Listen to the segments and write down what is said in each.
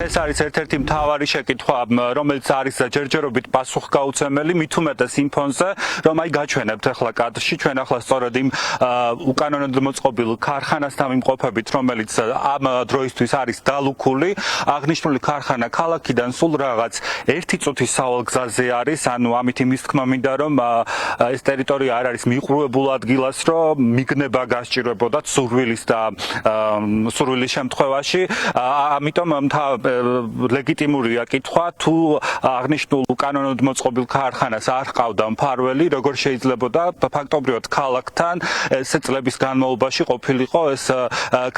ეს არის ერთ-ერთი მთავარი შეკითხვა, რომელიც არის ჯერჯერობით პასუხგაუცემელი, მით უმეტეს იმ ფონზე, რომ აი გაჩვენებთ ახლა კადრში, ჩვენ ახლა სწორედ იმ უკანონოდ მოწყობილ ქარხანასთან ვიმყოფებით, რომელიც ამ დროისთვის არის დალუქული, აღნიშნული ქარხანა ქალაქიდან სულ რაღაც 1 წუთის სავალგზაზე არის, ანუ ამით იმის თქმა მინდა, რომ ეს ტერიტორია არ არის მიყრუებულ ადგილას, რომ მიგნება გასჭირვებოდათ სურვილის და სურვილის შემთხვევაში, ამიტომ ლეგიტიმურია კითხვა, თუ აღნიშნულ უკანონოდ მოწყობილ ქარხანას არ ჰყავდა მფარველი, როგორ შეიძლებოდა ფაქტობრივად ქალაქთან ეს წლების განმავლობაში ყოფილიყო ეს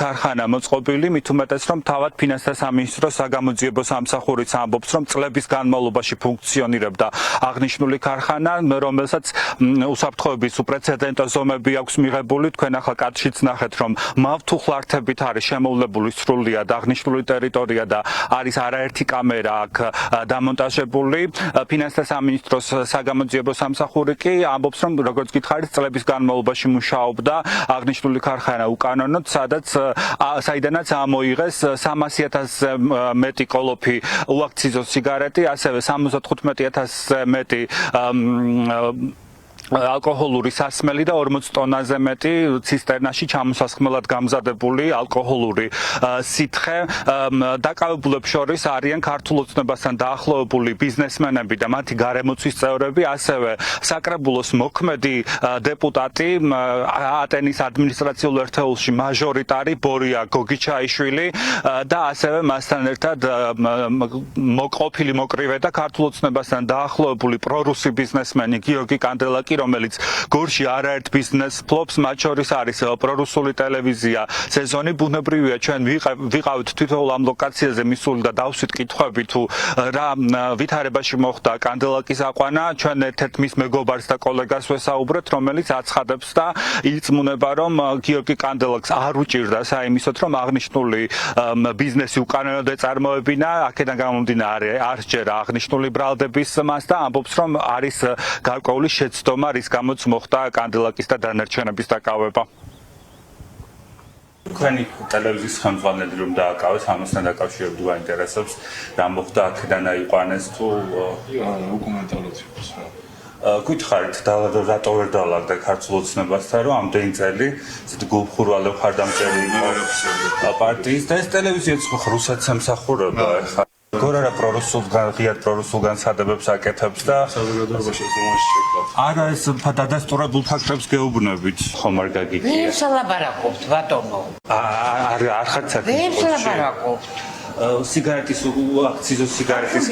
ქარხანა მოწყობილი, მით უმეტეს რომ თავად ფინანსთა სამინისტროს საგამოძიებო სამსახურიც ამბობს, რომ წლების განმავლობაში ფუნქციონირებდა აღნიშნული ქარხანა, რომელსაც უსაფრთხოების უპრეცედენტო ზომები აქვს მიღებული, თქვენ ახლა კადრშიც ნახეთ, რომ მავთუხლართებით არის შემოვლებული სრულიად აღნიშნული ტერიტორია და არის არაერთი კამერა აქ დამონტაჟებული. ფინანსთა სამინისტროს საგამოძიებო სამსახური კი ამბობს, რომ როგორც გითხარით, წლების განმავლობაში მუშაობდა აღნიშნული ქარხანა უკანონოდ, საიდანაც ამოიღეს 300,000-ზე მეტი კოლოფი უაქციზო სიგარეტი, ასევე 75,000-ზე მეტი ალკოჰოლური სასმელი და 40 ტონაზე მეტი ცისტერნაში ჩამოსასხმელად გამზადებული ალკოჰოლური სითხე. დაკავებულებს შორის არიან ქართულ ოცნებასთან დაახლოებული ბიზნესმენები და მათი გარემოცვის წევრები, ასევე საკრებულოს მოქმედი დეპუტატი, ატენის ადმინისტრაციულ ერთეულში მაჟორიტარი ბორია გოგიჩაიშვილი და ასევე მასთან ერთად ყოფილი მოკრივე და ქართულ ოცნებასთან დაახლოებული პრორუსი ბიზნესმენი გიორგი კანდელაკი, რომელიც გორში არაერთ ბიზნესს ფლობს, მათ შორის არის პრორუსული ტელევიზია სეზონი. ბუნებრივია, ჩვენ ვიყავით თვითონ ამ ლოკაციაზე მისული და დავსვით კითხვები, თუ რა ვითარებაში მოხდა კანდელაკის აყვანა. ჩვენ ერთ-ერთ მის მეგობარს და კოლეგას ვესაუბრეთ, რომელიც აცხადებს და ირწმუნება, რომ გიორგი კანდელაკს არ უჭირდა საიმისოდ, რომ აღნიშნული ბიზნესი უკანონოდ ეწარმოებინა, აქედან გამომდინარე არ სჯერა აღნიშნული ბრალდების მას და ამბობს, რომ არის გარკვეული შეცდომა, რის გამოც მოხდა კანდელაკის და დანარჩენების დაკავება. თქვენი ტელევიზიის ხელმძღვანელი რომ დააკავეს, ამასთან დაკავშირებით გაინტერესებს, რა მოხდა აქედან აიყვანეს თუ დოკუმენტალურად იყოს. გითხარით, რატო ვერ დაალაგდა ქართულ ოცნებასთან, რომ ამდენი წელი ესეთი გულხურვალე მხარდამჭერი იყო პარტიის და ეს ტელევიზიაც ხო რუსეთს ემსახურება ახლა. გორა რა ღიად პრორუსულ განცხადებებს აკეთებს და საზოგადოებაში ხომაში შეკვდა. არა ეს დადასტურებულ ფაქტებს გეუბნებით, ხომ არ გაგიგია. ვერ შალაბარაკობთ, ბატონო. არ ხართ საქმე. ვერ შალაბარაკობთ. სიგარეტის უაქციზო სიგარეტის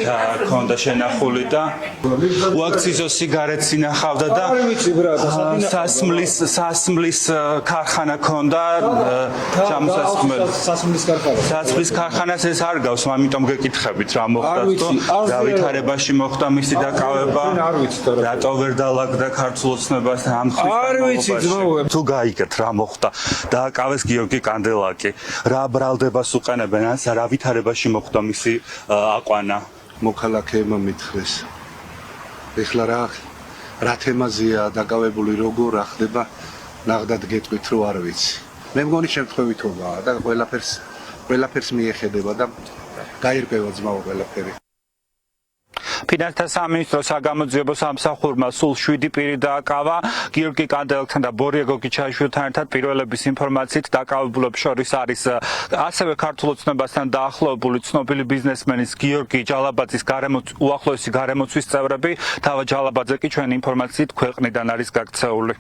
ქონდა შენახული და უაქციზო სიგარეტს ინახავდა და სასმლის ქარხანა ქონდა ჩამოსასხმელი. სასმლის ქარხანას ეს არ გავს, ამიტომ გეკითხებით რა მოხდა თუ რა ვითარებაში მოხდა მისი დაკავება, რატო ვერ დაალაგდა ქართულ ოცნებასთან ამ ხრივ. თუ გაიგეთ რა მოხდა, დააკავეს გიორგი კანდელაკი, რა ბრალდებას უყენებენ, რა ვითარებაში მოხდა მისი აყვანა. მოქალაქეებმა მითხრეს. ეხლა რა თემაზეა დაკავებული, როგორ ახდება, ნახდად გეტყვით, რომ არ ვიცი. მე მგონი შემთხვევითობაა და ყველაფერს მიეხედება და გაირკვევა ძმაო ყველაფერი. ფინანსთა სამინისტროს საგამოძიებო სამსახურმა სულ 7 პირი დააკავა. გიორგი კანდელაკთან და ბორია გოგიჩაიშვილთან ერთად პირველების ინფორმაციით დაკავებულებს შორის არის ასევე ქართულ ოცნებასთან დაახლოებული ცნობილი ბიზნესმენის გიორგი ჯალაბაძის უახლოესი გარემოცვის წევრები. თავად ჯალაბაძე კი ჩვენი ინფორმაციით ქვეყნიდან არის გაქცეული.